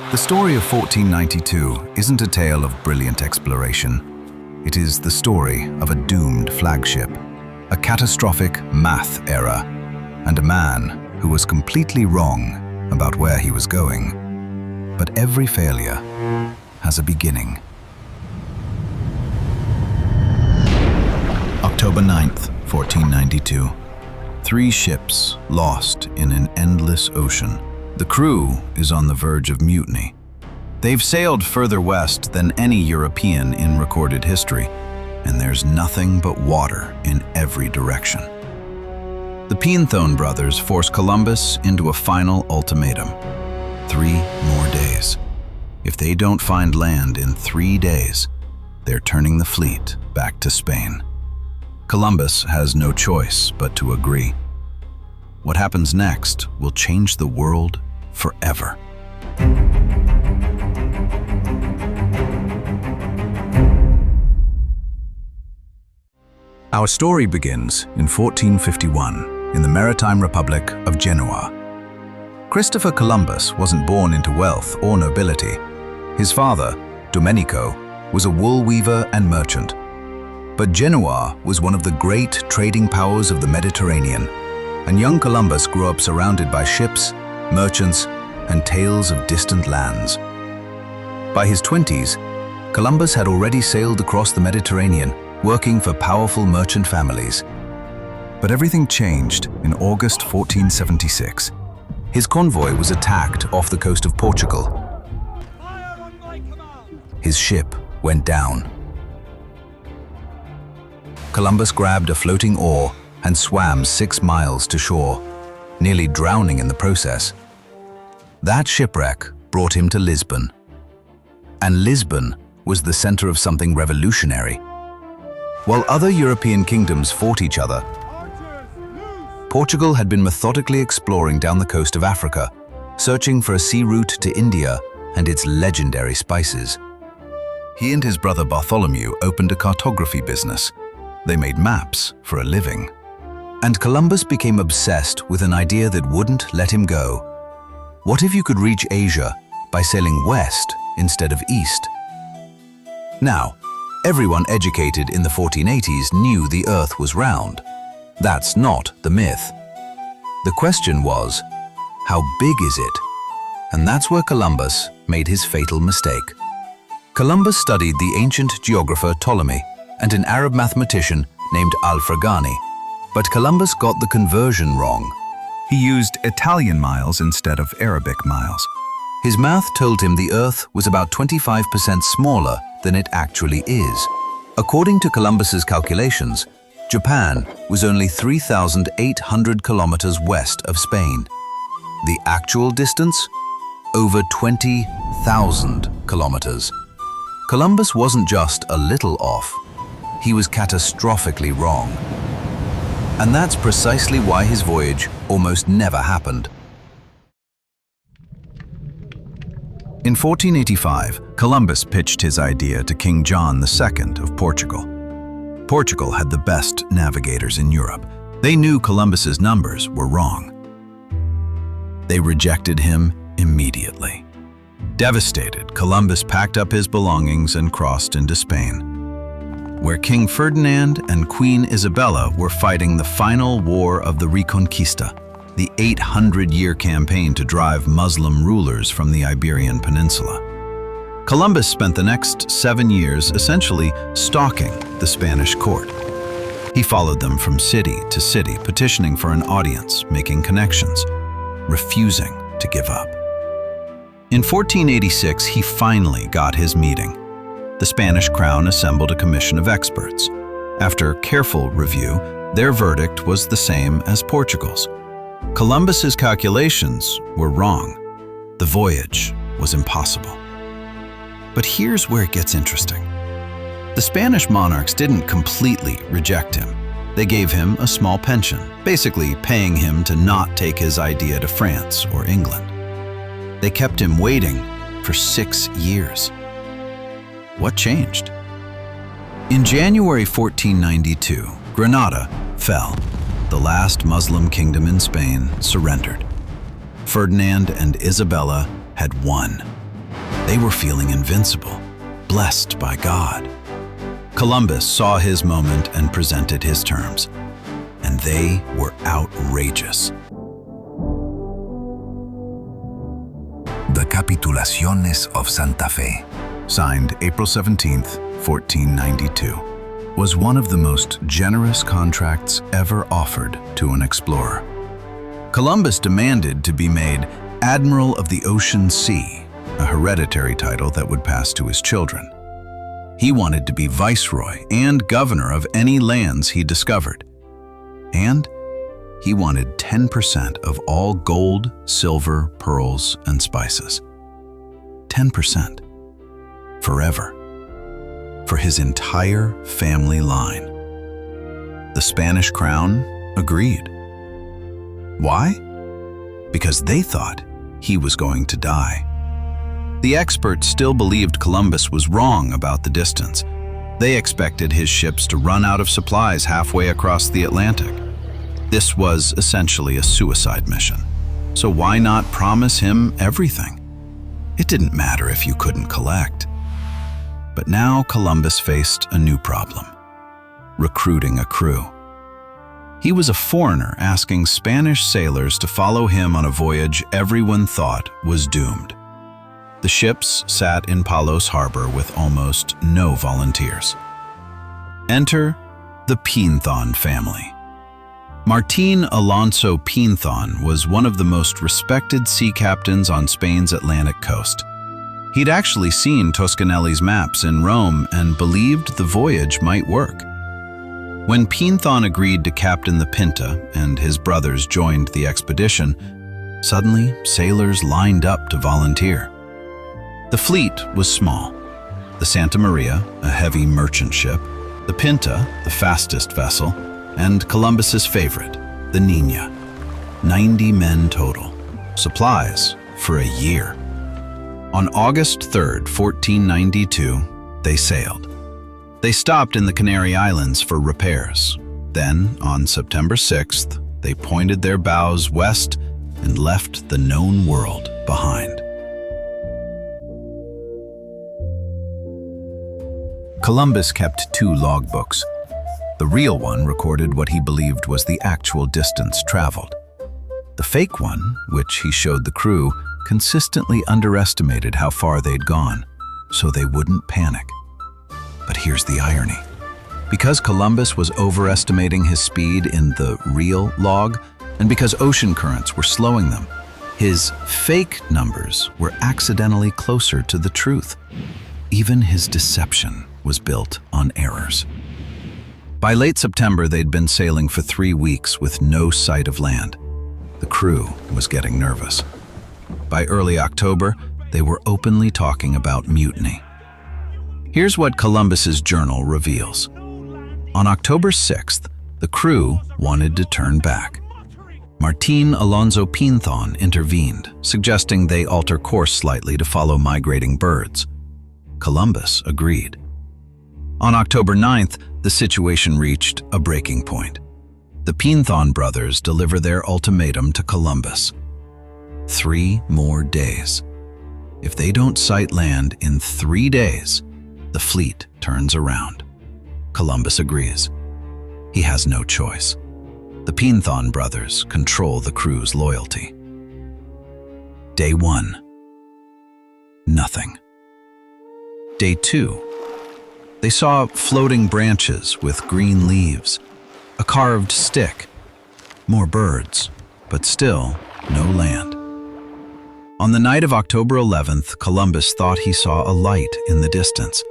The story of 1492 isn't a tale of brilliant exploration. It is the story of a doomed flagship, a catastrophic math error, and a man who was completely wrong about where he was going. But every failure has a beginning. October 9th, 1492. 3 ships lost in an endless ocean. The crew is on the verge of mutiny. They've sailed further west than any European in recorded history, and there's nothing but water in every direction. The Pinthon brothers force Columbus into a final ultimatum. 3 more days. If they don't find land in 3 days, they're turning the fleet back to Spain. Columbus has no choice but to agree. What happens next will change the world forever. Our story begins in 1451 in the Maritime Republic of Genoa. Christopher Columbus wasn't born into wealth or nobility. His father, Domenico, was a wool weaver and merchant. But Genoa was one of the great trading powers of the Mediterranean, and young Columbus grew up surrounded by ships, merchants, and tales of distant lands. By his 20s, Columbus had already sailed across the Mediterranean, working for powerful merchant families. But everything changed in August 1476. His convoy was attacked off the coast of Portugal. His ship went down. Columbus grabbed a floating oar and swam 6 miles to shore, nearly drowning in the process. That shipwreck brought him to Lisbon. And Lisbon was the center of something revolutionary. While other European kingdoms fought each other, Portugal had been methodically exploring down the coast of Africa, searching for a sea route to India and its legendary spices. He and his brother Bartholomew opened a cartography business. They made maps for a living. And Columbus became obsessed with an idea that wouldn't let him go. What if you could reach Asia by sailing west instead of east? Now, everyone educated in the 1480s knew the Earth was round. That's not the myth. The question was, how big is it? And that's where Columbus made his fatal mistake. Columbus studied the ancient geographer Ptolemy and an Arab mathematician named Alfragani. But Columbus got the conversion wrong. He used Italian miles instead of Arabic miles. His math told him the Earth was about 25% smaller than it actually is. According to Columbus's calculations, Japan was only 3,800 kilometers west of Spain. The actual distance? Over 20,000 kilometers. Columbus wasn't just a little off. He was catastrophically wrong. And that's precisely why his voyage almost never happened. In 1485, Columbus pitched his idea to King John II of Portugal. Portugal had the best navigators in Europe. They knew Columbus's numbers were wrong. They rejected him immediately. Devastated, Columbus packed up his belongings and crossed into Spain, where King Ferdinand and Queen Isabella were fighting the final war of the Reconquista, the 800-year campaign to drive Muslim rulers from the Iberian Peninsula. Columbus spent the next 7 years essentially stalking the Spanish court. He followed them from city to city, petitioning for an audience, making connections, refusing to give up. In 1486, he finally got his meeting. The Spanish crown assembled a commission of experts. After careful review, their verdict was the same as Portugal's. Columbus's calculations were wrong. The voyage was impossible. But here's where it gets interesting. The Spanish monarchs didn't completely reject him. They gave him a small pension, basically paying him to not take his idea to France or England. They kept him waiting for 6 years. What changed? In January 1492, Granada fell. The last Muslim kingdom in Spain surrendered. Ferdinand and Isabella had won. They were feeling invincible, blessed by God. Columbus saw his moment and presented his terms, and they were outrageous. The Capitulaciones of Santa Fe, signed April 17, 1492, was one of the most generous contracts ever offered to an explorer. Columbus demanded to be made Admiral of the Ocean Sea, a hereditary title that would pass to his children. He wanted to be viceroy and governor of any lands he discovered. And he wanted 10% of all gold, silver, pearls, and spices. 10%. Forever. For his entire family line. The Spanish crown agreed. Why? Because they thought he was going to die. The experts still believed Columbus was wrong about the distance. They expected his ships to run out of supplies halfway across the Atlantic. This was essentially a suicide mission. So why not promise him everything? It didn't matter if you couldn't collect. But now Columbus faced a new problem: recruiting a crew. He was a foreigner asking Spanish sailors to follow him on a voyage everyone thought was doomed. The ships sat in Palos Harbor with almost no volunteers. Enter the Pinzon family. Martín Alonso Pinzon was one of the most respected sea captains on Spain's Atlantic coast. He'd actually seen Toscanelli's maps in Rome and believed the voyage might work. When Pinzon agreed to captain the Pinta and his brothers joined the expedition, suddenly sailors lined up to volunteer. The fleet was small. The Santa Maria, a heavy merchant ship, the Pinta, the fastest vessel, and Columbus's favorite, the Niña. 90 men total. Supplies for a year. On August 3rd, 1492, they sailed. They stopped in the Canary Islands for repairs. Then, on September 6th, they pointed their bows west and left the known world behind. Columbus kept 2 logbooks. The real one recorded what he believed was the actual distance traveled. The fake one, which he showed the crew, consistently underestimated how far they'd gone, so they wouldn't panic. But here's the irony. Because Columbus was overestimating his speed in the real log, and because ocean currents were slowing them, his fake numbers were accidentally closer to the truth. Even his deception was built on errors. By late September, they'd been sailing for 3 weeks with no sight of land. The crew was getting nervous. By early October, they were openly talking about mutiny. Here's what Columbus's journal reveals. On October 6th, the crew wanted to turn back. Martín Alonso Pinzon intervened, suggesting they alter course slightly to follow migrating birds. Columbus agreed. On October 9th, the situation reached a breaking point. The Pinzon brothers deliver their ultimatum to Columbus. 3 more days. If they don't sight land in 3 days, the fleet turns around. Columbus agrees. He has no choice. The Pinzon brothers control the crew's loyalty. Day 1. Nothing. Day 2. They saw floating branches with green leaves, a carved stick, more birds, but still no land. On the night of October 11th, Columbus thought he saw a light in the distance,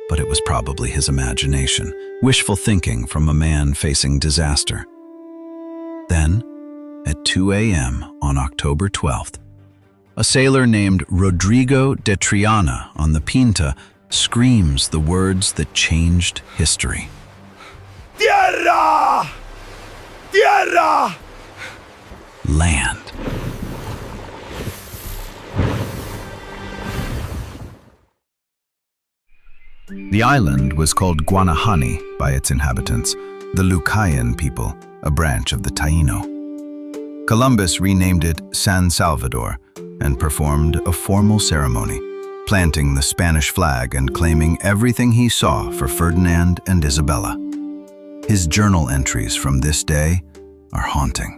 but it was probably his imagination, wishful thinking from a man facing disaster. Then, at 2 a.m. on October 12th, a sailor named Rodrigo de Triana on the Pinta screams the words that changed history. Tierra! Tierra! Land. The island was called Guanahani by its inhabitants, the Lucayan people, a branch of the Taino. Columbus renamed it San Salvador and performed a formal ceremony, planting the Spanish flag and claiming everything he saw for Ferdinand and Isabella. His journal entries from this day are haunting.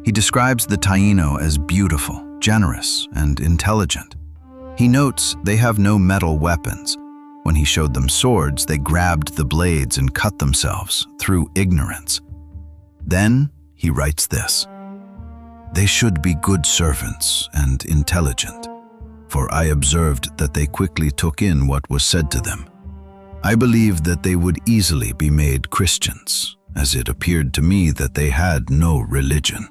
He describes the Taino as beautiful, generous, and intelligent. He notes they have no metal weapons. When he showed them swords, they grabbed the blades and cut themselves through ignorance. Then he writes this: "They should be good servants and intelligent, for I observed that they quickly took in what was said to them. I believed that they would easily be made Christians, as it appeared to me that they had no religion."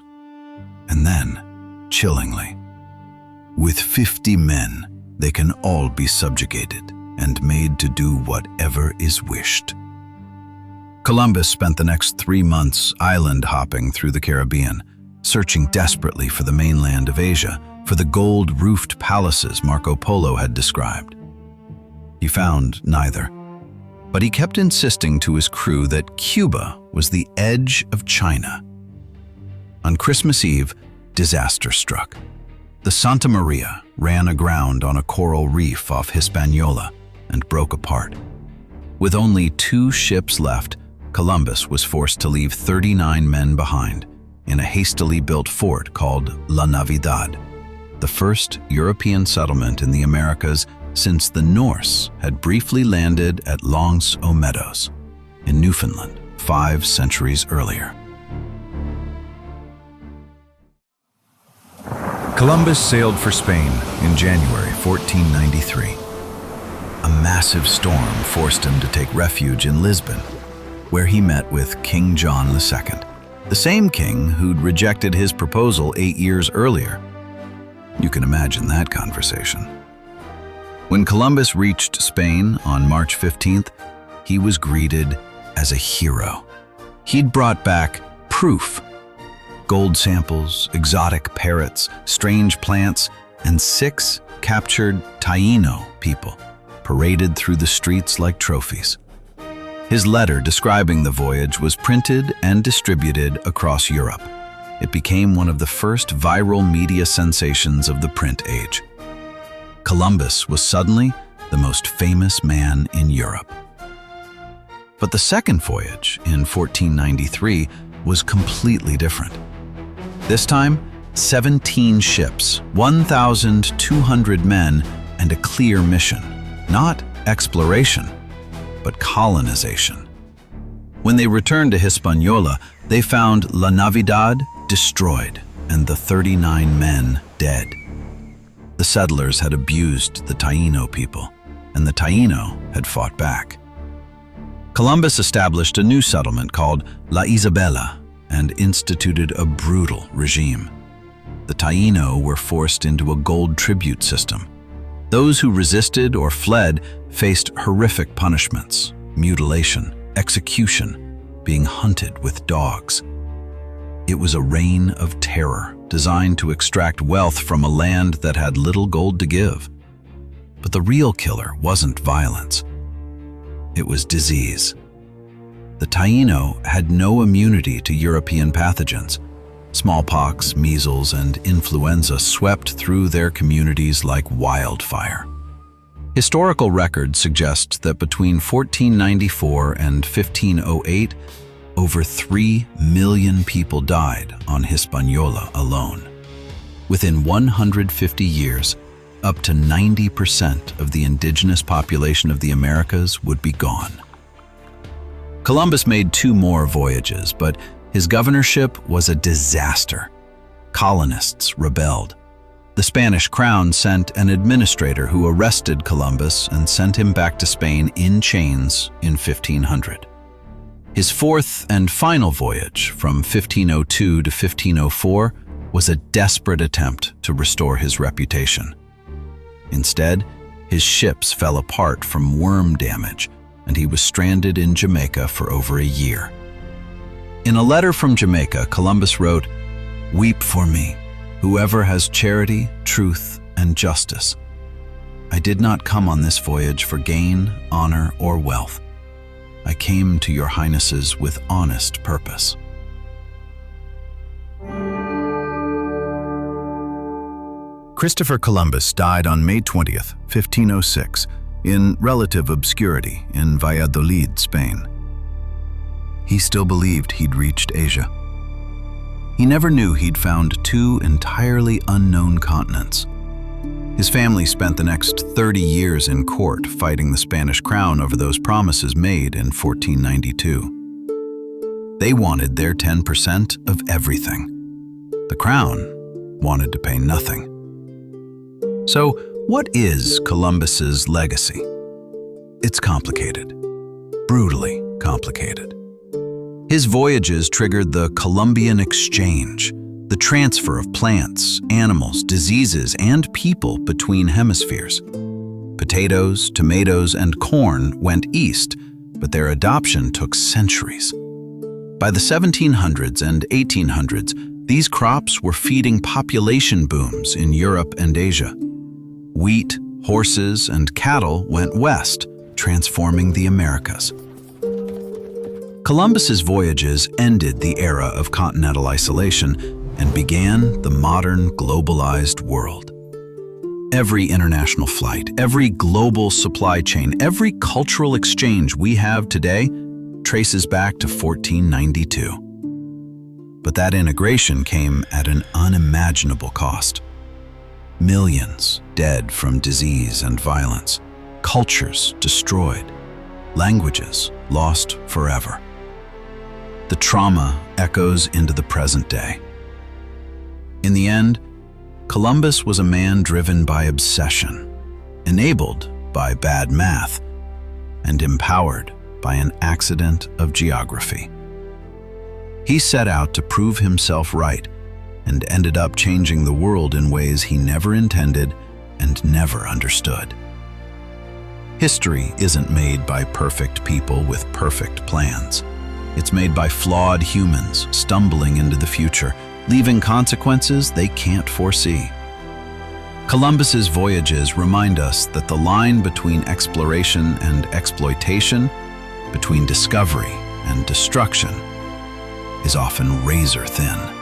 And then, chillingly, "With 50 men, they can all be subjugated and made to do whatever is wished." Columbus spent the next 3 months island hopping through the Caribbean, searching desperately for the mainland of Asia, for the gold-roofed palaces Marco Polo had described. He found neither, but he kept insisting to his crew that Cuba was the edge of China. On Christmas Eve, disaster struck. The Santa Maria ran aground on a coral reef off Hispaniola and broke apart. With only 2 ships left, Columbus was forced to leave 39 men behind in a hastily built fort called La Navidad, the first European settlement in the Americas since the Norse had briefly landed at Longs aux Meadows in Newfoundland 5 centuries earlier. Columbus sailed for Spain in January 1493. A massive storm forced him to take refuge in Lisbon, where he met with King John II, the same king who'd rejected his proposal 8 years earlier. You can imagine that conversation. When Columbus reached Spain on March 15th, he was greeted as a hero. He'd brought back proof: gold samples, exotic parrots, strange plants, and 6 captured Taino people paraded through the streets like trophies. His letter describing the voyage was printed and distributed across Europe. It became one of the first viral media sensations of the print age. Columbus was suddenly the most famous man in Europe. But the second voyage, in 1493, was completely different. This time, 17 ships, 1,200 men, and a clear mission. Not exploration, but colonization. When they returned to Hispaniola, they found La Navidad destroyed and the 39 men dead. The settlers had abused the Taino people, and the Taino had fought back. Columbus established a new settlement called La Isabela and instituted a brutal regime. The Taino were forced into a gold tribute system. Those who resisted or fled faced horrific punishments: mutilation, execution, being hunted with dogs. It was a reign of terror designed to extract wealth from a land that had little gold to give. But the real killer wasn't violence. It was disease. The Taino had no immunity to European pathogens. Smallpox, measles, and influenza swept through their communities like wildfire. Historical records suggest that between 1494 and 1508, over 3 million people died on Hispaniola alone. Within 150 years, up to 90% of the indigenous population of the Americas would be gone. Columbus made 2 more voyages, but his governorship was a disaster. Colonists rebelled. The Spanish crown sent an administrator who arrested Columbus and sent him back to Spain in chains in 1500. His 4th and final voyage, from 1502 to 1504, was a desperate attempt to restore his reputation. Instead, his ships fell apart from worm damage, and he was stranded in Jamaica for over a year. In a letter from Jamaica, Columbus wrote, "Weep for me, whoever has charity, truth, and justice. I did not come on this voyage for gain, honor, or wealth. I came to your highnesses with honest purpose." Christopher Columbus died on May 20th, 1506, in relative obscurity in Valladolid, Spain. He still believed he'd reached Asia. He never knew he'd found two entirely unknown continents. His family spent the next 30 years in court fighting the Spanish crown over those promises made in 1492. They wanted their 10% of everything. The crown wanted to pay nothing. So, what is Columbus's legacy? It's complicated, brutally complicated. His voyages triggered the Columbian Exchange, the transfer of plants, animals, diseases, and people between hemispheres. Potatoes, tomatoes, and corn went east, but their adoption took centuries. By the 1700s and 1800s, these crops were feeding population booms in Europe and Asia. Wheat, horses, and cattle went west, transforming the Americas. Columbus's voyages ended the era of continental isolation and began the modern globalized world. Every international flight, every global supply chain, every cultural exchange we have today traces back to 1492. But that integration came at an unimaginable cost. Millions dead from disease and violence, cultures destroyed, languages lost forever. The trauma echoes into the present day. In the end, Columbus was a man driven by obsession, enabled by bad math, and empowered by an accident of geography. He set out to prove himself right and ended up changing the world in ways he never intended and never understood. History isn't made by perfect people with perfect plans. It's made by flawed humans stumbling into the future, leaving consequences they can't foresee. Columbus's voyages remind us that the line between exploration and exploitation, between discovery and destruction, is often razor thin.